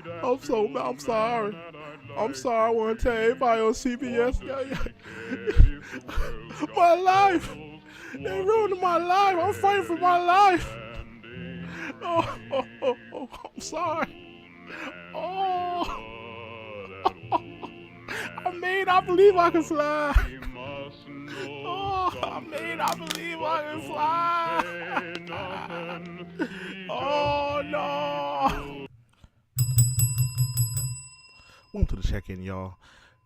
I'm sorry. I'm sorry. I want to tell everybody on CBS. My life. They ruined my life. I'm fighting for my life. I'm sorry. I believe I can fly. I believe I can fly. Oh, no. Welcome to the check-in, y'all.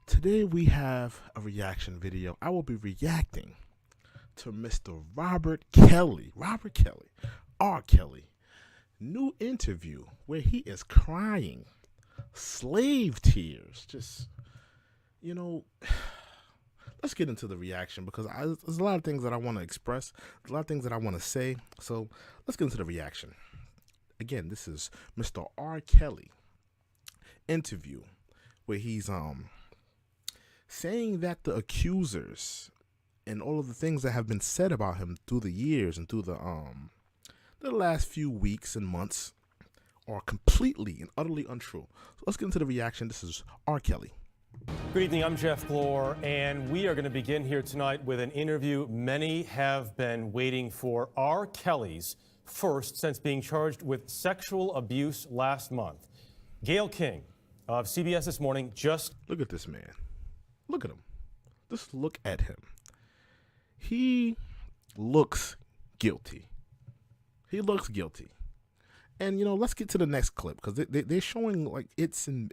Today we have a reaction video. I will be reacting to Mr. Robert Kelly. R. Kelly. New interview where he is crying. Slave tears. Just, let's get into the reaction because there's a lot of things that I want to express. There's a lot of things that I want to say. So let's get into the reaction. Again, this is Mr. R. Kelly interview where he's saying that the accusers and all of the things that have been said about him through the years and through the last few weeks and months are completely and utterly untrue. So let's get into the reaction. This is R. Kelly. Good evening, I'm Jeff Glor, and we are going to begin here tonight with an interview many have been waiting for. R. Kelly's first since being charged with sexual abuse last month. Gayle King of CBS This Morning just... Look at this man. Look at him. Just look at him. He looks guilty. And, let's get to the next clip because they're showing like bits and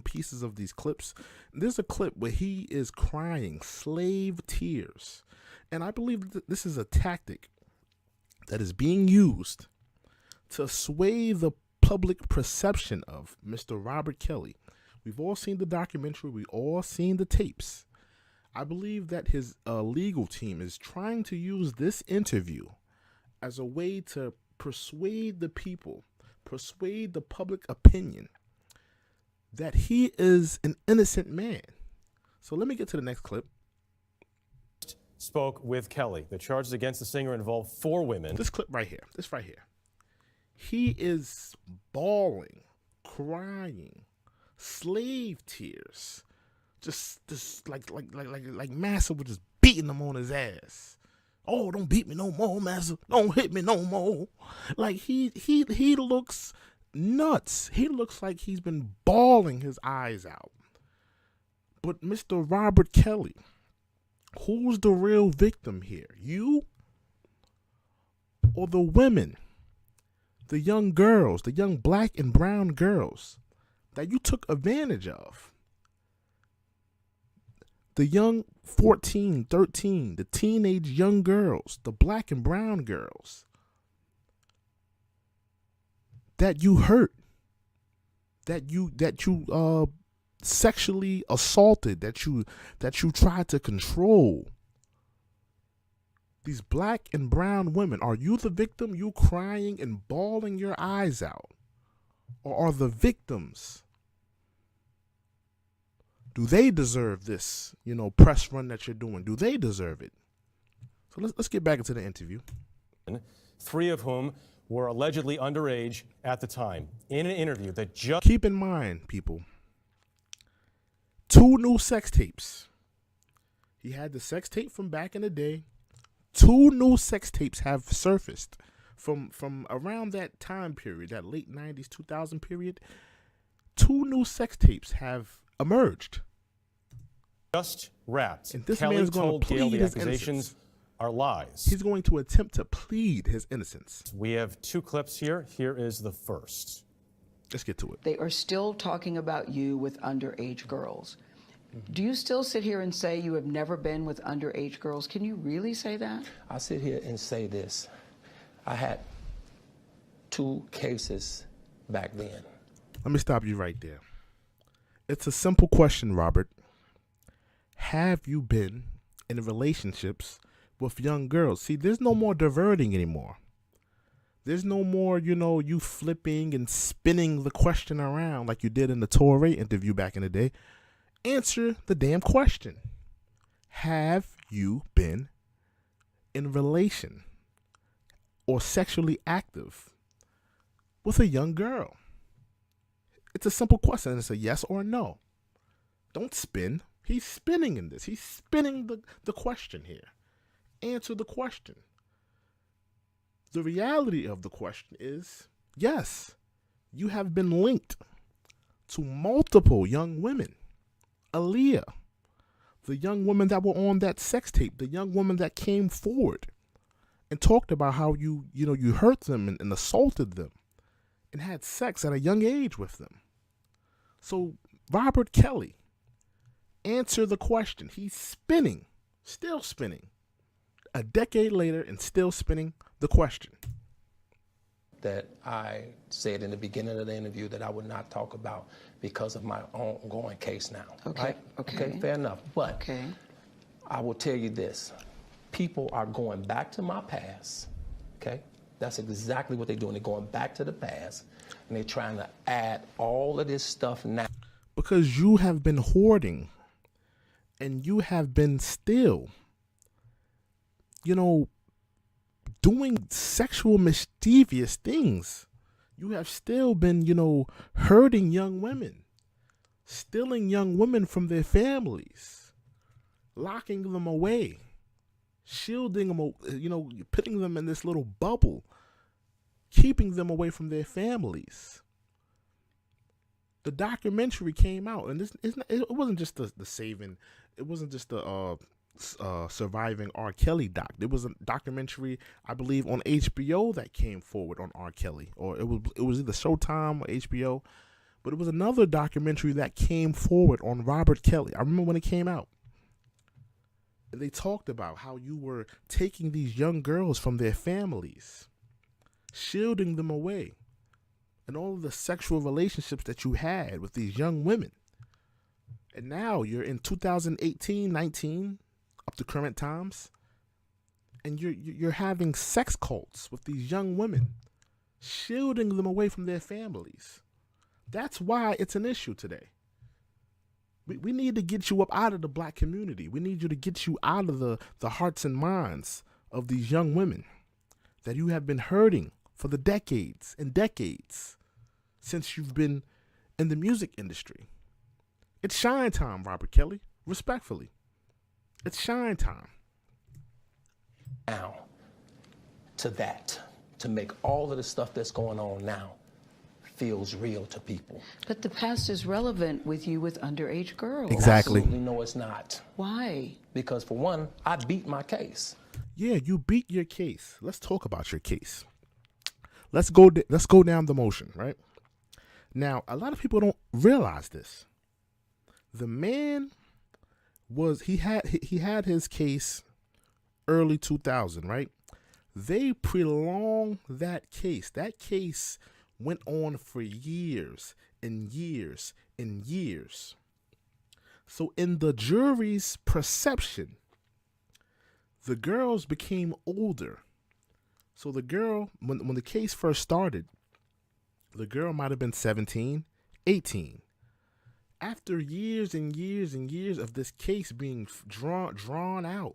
pieces of these clips. There's a clip where he is crying slave tears. And I believe that this is a tactic that is being used to sway the public perception of Mr. Robert Kelly. We've all seen the documentary. We've all seen the tapes. I believe that his legal team is trying to use this interview as a way to persuade the people, persuade the public opinion that he is an innocent man. So let me get to the next clip. Spoke with Kelly. The charges against the singer involve 4 women. This clip right here, he is bawling, crying, slave tears, just like Massa was just beating him on his ass. Oh, don't beat me no more, Massa. Don't hit me no more. Like he looks nuts. He looks like he's been bawling his eyes out. But Mr. Robert Kelly, who's the real victim here? You or the women? The young girls, the young black and brown girls that you took advantage of. The young 14, 13, the teenage young girls, the black and brown girls that you hurt, that you sexually assaulted, that you tried to control. These black and brown women, are you the victim, you crying and bawling your eyes out? Or are the victims? Do they deserve this, press run that you're doing? Do they deserve it? So let's get back into the interview. 3 of whom were allegedly underage at the time. In an interview that just... Keep in mind, people, 2 new sex tapes. He had the sex tape from back in the day. 2 new sex tapes have surfaced from around that time period, that late 90s, 2000 period. 2 new sex tapes have emerged. Just wrapped. And this Kelly man's going told to plead Gayle the his accusations innocence. Are lies. He's going to attempt to plead his innocence. We have 2 clips here. Here is the first. Let's get to it. They are still talking about you with underage girls. Do you still sit here and say you have never been with underage girls? Can you really say that? I sit here and say this. I had 2 cases back then. Let me stop you right there. It's a simple question, Robert. Have you been in relationships with young girls? See, there's no more diverting anymore. There's no more, you flipping and spinning the question around like you did in the Torre interview back in the day. Answer the damn question. Have you been in relation or sexually active with a young girl? It's a simple question. It's a yes or no. Don't spin. He's spinning in this. He's spinning the question here. Answer the question. The reality of the question is, yes, you have been linked to multiple young women. Aaliyah, the young women that were on that sex tape, the young woman that came forward and talked about how you hurt them and assaulted them and had sex at a young age with them. So Robert Kelly, answer the question. He's spinning, still spinning, a decade later and still spinning the question. That I said in the beginning of the interview that I would not talk about because of my ongoing case now. Okay. Right? Okay, fair enough. But Okay. I will tell you this. People are going back to my past, okay? That's exactly what they're doing. They're going back to the past, and they're trying to add all of this stuff now. Because you have been hoarding, and you have been still, doing sexual mischievous things. You have still been, hurting young women, stealing young women from their families, locking them away, shielding them, putting them in this little bubble, keeping them away from their families. The documentary came out, and it wasn't just the saving. It wasn't just the surviving R. Kelly doc. There was a documentary, I believe, on HBO that came forward on R. Kelly, or it was either Showtime or HBO, but it was another documentary that came forward on Robert Kelly. I remember when it came out. And they talked about how you were taking these young girls from their families, shielding them away, and all of the sexual relationships that you had with these young women. And now you're in 2018, 19, up to current times, and you're having sex cults with these young women, shielding them away from their families. That's why it's an issue today. We need to get you up out of the black community. We need you to get you out of the hearts and minds of these young women that you have been hurting for the decades and decades since you've been in the music industry. It's shine time, Robert Kelly. Respectfully. It's shine time. Now, to make all of the stuff that's going on now feels real to people. But the past is relevant with you with underage girls. Exactly. Absolutely no, it's not. Why? Because for one, I beat my case. Yeah, you beat your case. Let's talk about your case. Let's go down the motion, right? Now, a lot of people don't realize this. The man he had his case early 2000, right? They prolonged that case. That case went on for years and years and years. So in the jury's perception, the girls became older. So the girl, when the case first started, the girl might have been 17, 18. After years and years and years of this case being drawn out,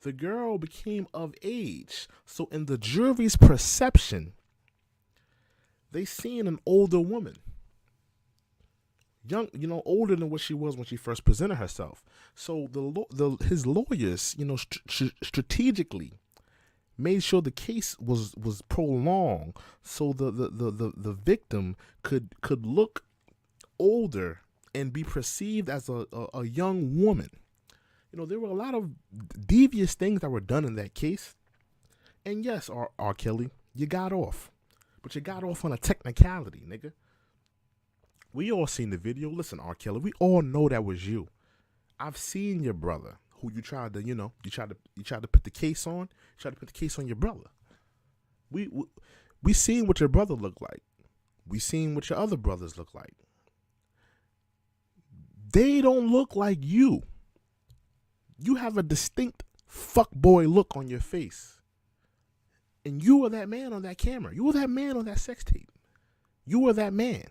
the girl became of age. So in the jury's perception, they seen an older woman. Young, older than what she was when she first presented herself. So his lawyers, strategically made sure the case was prolonged, so the victim could look older and be perceived as a young woman. There were a lot of devious things that were done in that case. And yes, R. Kelly, you got off. But you got off on a technicality, nigga. We all seen the video. Listen, R. Kelly, we all know that was you. I've seen your brother, who you tried to, you tried to put the case on. You tried to put the case on your brother. We seen what your brother looked like. We seen what your other brothers look like. They don't look like you. You have a distinct fuckboy look on your face. And you were that man on that camera. You were that man on that sex tape. You were that man.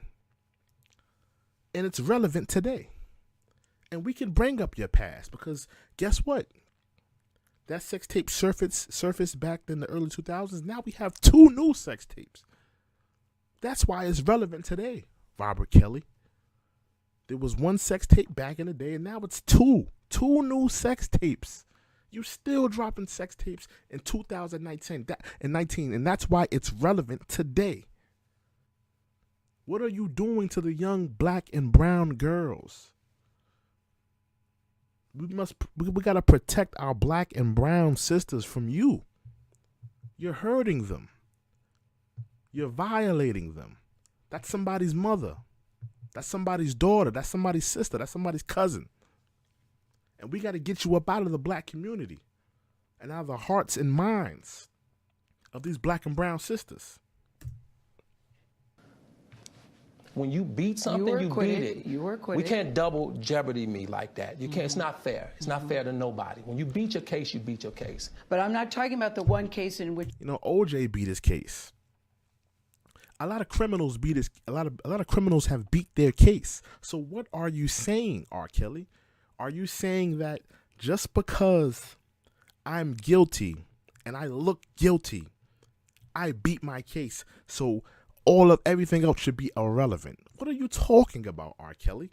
And it's relevant today. And we can bring up your past because guess what? That sex tape surfaced back in the early 2000s. Now we have 2 new sex tapes. That's why it's relevant today. Robert Kelly. There was one sex tape back in the day, and now it's two. Two new sex tapes. You're still dropping sex tapes in 2019, and that's why it's relevant today. What are you doing to the young black and brown girls? We gotta protect our black and brown sisters from you. You're hurting them. You're violating them. That's somebody's mother. That's somebody's daughter. That's somebody's sister. That's somebody's cousin. And we got to get you up out of the black community and out of the hearts and minds of these black and brown sisters. When you beat something, you beat it. You were acquitted. We can't double jeopardy me like that. You can't. It's not fair. It's not fair to nobody. When you beat your case, you beat your case. But I'm not talking about the one case in which OJ beat his case. A lot of criminals beat his. A lot of criminals have beat their case. So what are you saying, R. Kelly? Are you saying that just because I'm guilty and I look guilty, I beat my case, so everything else should be irrelevant? What are you talking about, R. Kelly?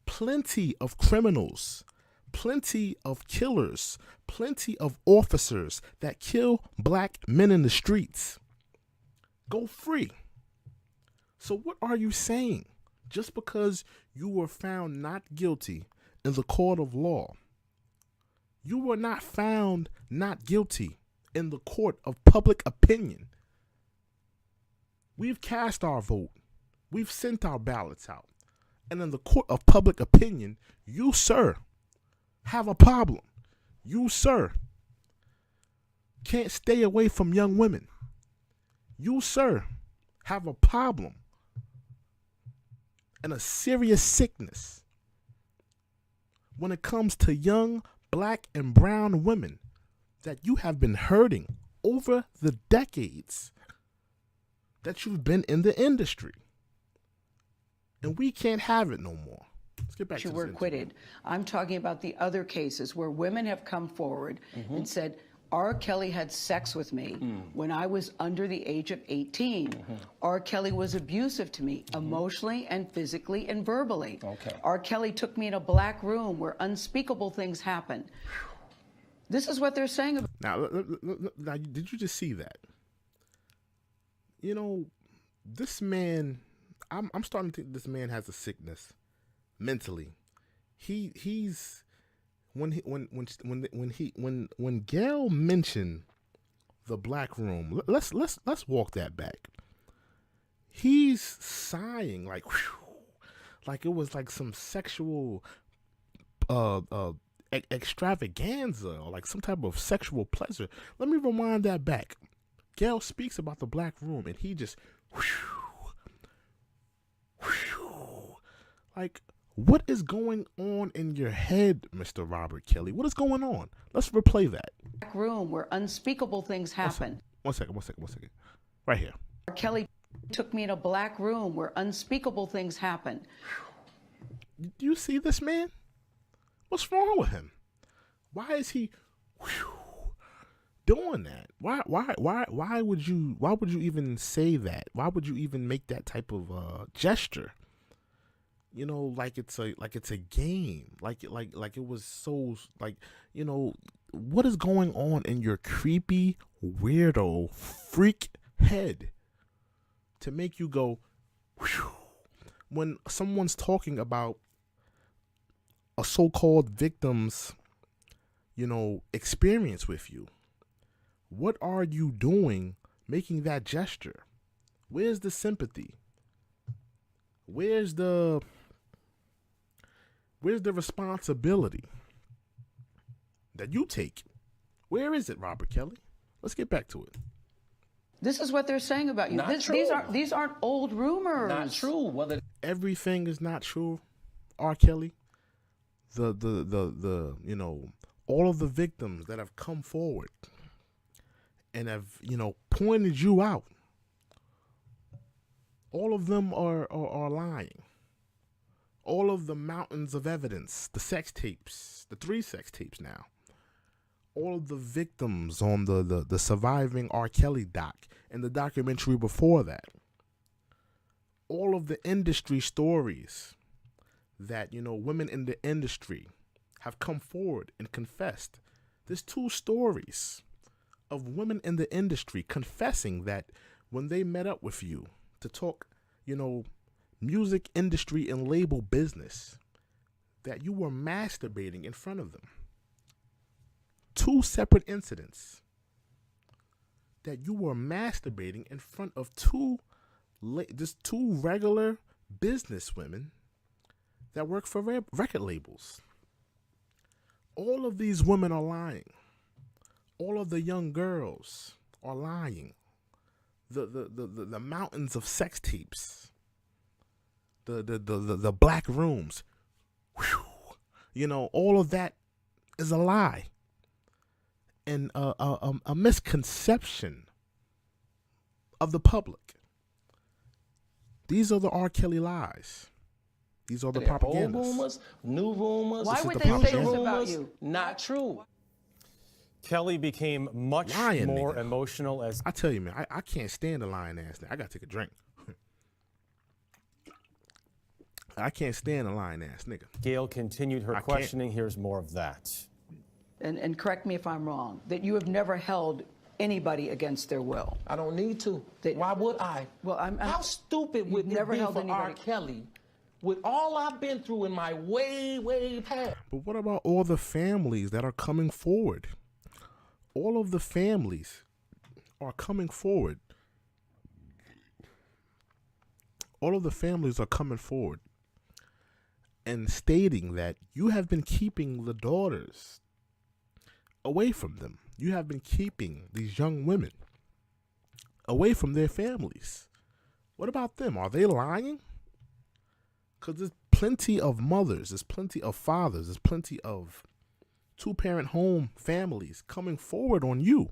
Plenty of criminals, plenty of killers, plenty of officers that kill black men in the streets go free. So what are you saying? Just because you were found not guilty in the court of law, you were not found not guilty in the court of public opinion. We've cast our vote. We've sent our ballots out. And in the court of public opinion, you, sir, have a problem. You, sir, can't stay away from young women. You, sir, have a problem and a serious sickness when it comes to young black and brown women that you have been hurting over the decades that you've been in the industry. And we can't have it no more. Let's get back to you were acquitted. I'm talking about the other cases where women have come forward and said, R. Kelly had sex with me when I was under the age of 18. R. Kelly was abusive to me emotionally and physically and verbally. R. Kelly took me in a black room where unspeakable things happened. This is what they're saying about. Now, did you just see that? This man, I'm starting to think this man has a sickness mentally. He's when Gayle mentioned the black room, let's walk that back. He's sighing like it was like some sexual extravaganza or like some type of sexual pleasure. Let me rewind that back. Gayle speaks about the black room and he just like, what is going on in your head, Mr. Robert Kelly? What is going on? Let's replay that. Black room where unspeakable things happen. One second. Right here. R. Kelly took me in a black room where unspeakable things happen. Do you see this man? What's wrong with him? Why is he doing that? Why would you even say that? Why would you even make that type of gesture? Like it's a game. Like it was so what is going on in your creepy, weirdo, freak head to make you go whew, when someone's talking about a so-called victim's, experience with you? What are you doing making that gesture? Where's the sympathy? Where's the responsibility that you take? Where is it, Robert Kelly? Let's get back to it. This is what they're saying about you. These aren't old rumors. Not true. Everything is not true, R. Kelly. The all of the victims that have come forward and have pointed you out, all of them are lying. All of the mountains of evidence, the sex tapes, the 3 sex tapes now, all of the victims on the surviving R. Kelly doc and the documentary before that, all of the industry stories that, you know, women in the industry have come forward and confessed. There's 2 stories of women in the industry confessing that when they met up with you to talk, you know, music industry and label business, that you were masturbating in front of them. 2 separate incidents that you were masturbating in front of just two regular business women that work for record labels. All of these women are lying. All of the young girls are lying. The mountains of sex tapes, the black rooms, whew, you know, all of that is a lie and a misconception of the public. These are the R. Kelly lies. These are the propagandas. Old rumors, new rumors. Why would they say this about you? Not true. Kelly became much Lying, more nigga. emotional as I tell you, man, I can't stand the lying ass nigga. I gotta take a drink. I can't stand a lying ass nigga. Gayle continued her questioning. Here's more of that. And correct me if I'm wrong, that you have never held anybody against their will. I don't need to. Why would I? Well, How stupid would never it be held for anybody. R. Kelly with all I've been through in my way past? But what about all the families that are coming forward? All of the families are coming forward. All of the families are coming forward and stating that you have been keeping the daughters away from them. You have been keeping these young women away from their families. What about them? Are they lying? Because there's plenty of mothers, there's plenty of fathers, there's plenty of 2-parent home families coming forward on you,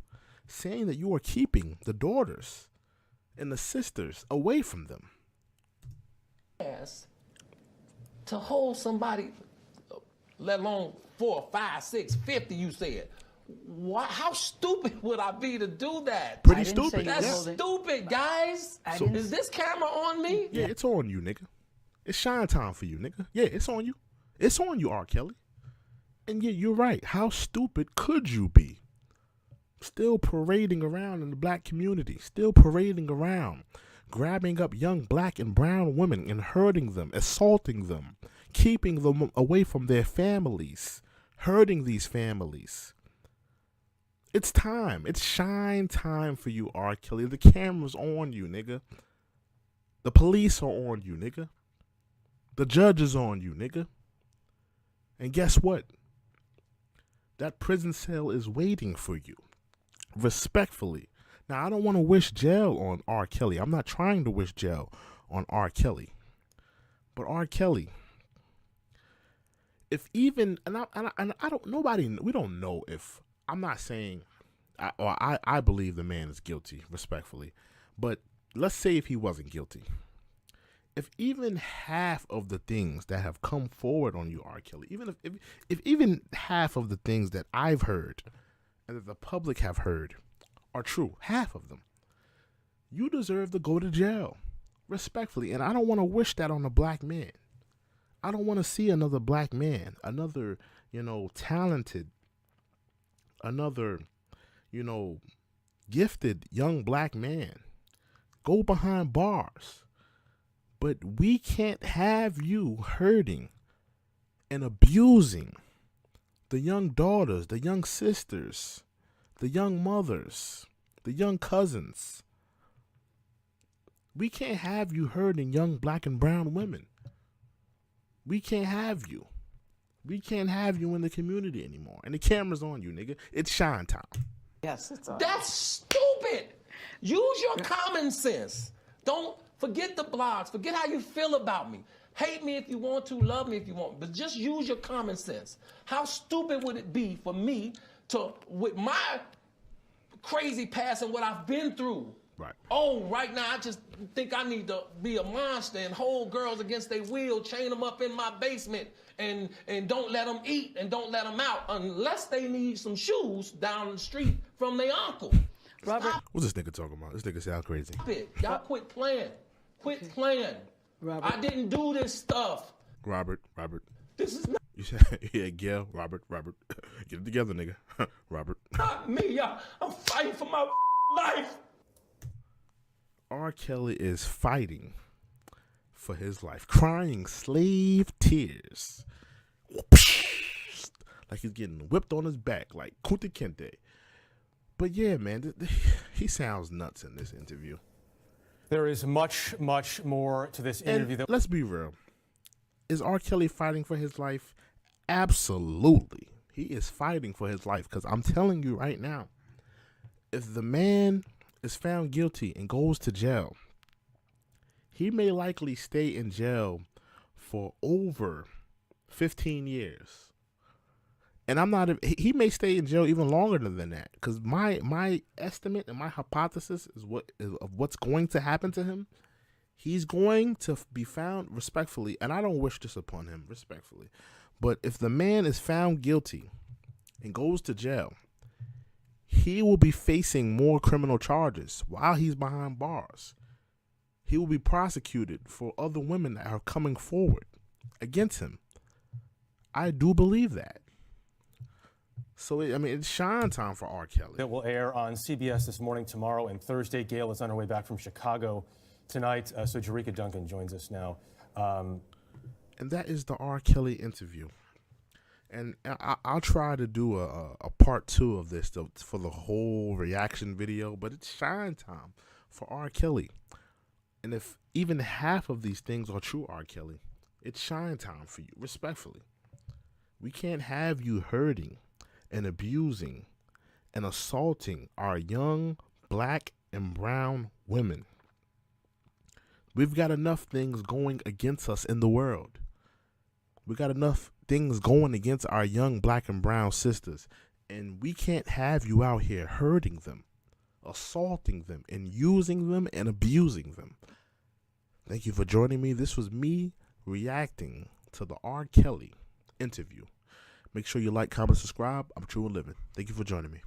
saying that you are keeping the daughters and the sisters away from them. To hold somebody, let alone 4, 5, 6, 50, you said. Why, how stupid would I be to do that? Pretty stupid. That's stupid, guys. Is this camera on me? Yeah, it's on you, nigga. It's shine time for you, nigga. Yeah, it's on you. It's on you, R. Kelly. And yeah, you're right. How stupid could you be? Still parading around in the black community. Still parading around. Grabbing up young black and brown women and hurting them, assaulting them, keeping them away from their families, hurting these families. It's time. It's shine time for you, R. Kelly. The camera's on you, nigga. The police are on you, nigga. The judge is on you, nigga. And guess what? That prison cell is waiting for you. Respectfully. Now, I don't want to wish jail on R. Kelly. I'm not trying to wish jail on R. Kelly. But R. Kelly, if even, and I don't, nobody, we don't know if, I'm not saying, I believe the man is guilty, respectfully. But let's say if he wasn't guilty. If even half of the things that have come forward on you, R. Kelly, even if even half of the things that I've heard and that the public have heard are true, half of them, you deserve to go to jail, respectfully. And I don't want to wish that on a black man. I don't want to see another black man, another, talented, another, gifted young black man go behind bars. But we can't have you hurting and abusing the young daughters, the young sisters, the young mothers, the young cousins. We can't have you hurting young black and brown women. We can't have you. We can't have you in the community anymore. And the camera's on you, nigga. It's shine time. Yes, it's on. That's stupid. Use your common sense. Don't forget the blogs. Forget how you feel about me. Hate me if you want to, love me if you want, but just use your common sense. How stupid would it be for me to, with my crazy past and what I've been through, Right. oh, right now I just think I need to be a monster and hold girls against their will, chain them up in my basement, and don't let them eat and don't let them out unless they need some shoes down the street from their uncle. Robert, What's this nigga talking about? This nigga sound crazy. Stop it. Y'all quit playing. Quit playing. Robert. I didn't do this stuff. Robert. This is You said, yeah, Gayle, Robert. Get it together, nigga. Robert. not me, y'all. I'm fighting for my life. R. Kelly is fighting for his life, crying slave tears. Like he's getting whipped on his back, like Kunta Kinte. But yeah, man, he sounds nuts in this interview. There is much, much more to this interview. And let's be real. Is R. Kelly fighting for his life? Absolutely. He is fighting for his life, because I'm telling you right now, if the man is found guilty and goes to jail, he may likely stay in jail for over 15 years. And he may stay in jail even longer than that, because my estimate and my hypothesis is of what's going to happen to him. He's going to be found, respectfully, and I don't wish this upon him, respectfully, but if the man is found guilty and goes to jail, he will be facing more criminal charges while he's behind bars. He will be prosecuted for other women that are coming forward against him. I do believe that. So, it's shine time for R. Kelly. It will air on CBS this morning, tomorrow, and Thursday. Gayle is on her way back from Chicago tonight. So Jerika Duncan joins us now. And that is the R. Kelly interview. And I'll try to do a part 2 of this for the whole reaction video, but it's shine time for R. Kelly. And if even half of these things are true, R. Kelly, it's shine time for you, respectfully. We can't have you hurting and abusing and assaulting our young black and brown women. We've got enough things going against us in the world. We got enough things going against our young black and brown sisters, and we can't have you out here hurting them, assaulting them, and using them and abusing them. Thank you for joining me. This was me reacting to the R. Kelly interview. Make sure you like, comment, subscribe. I'm True and Living. Thank you for joining me.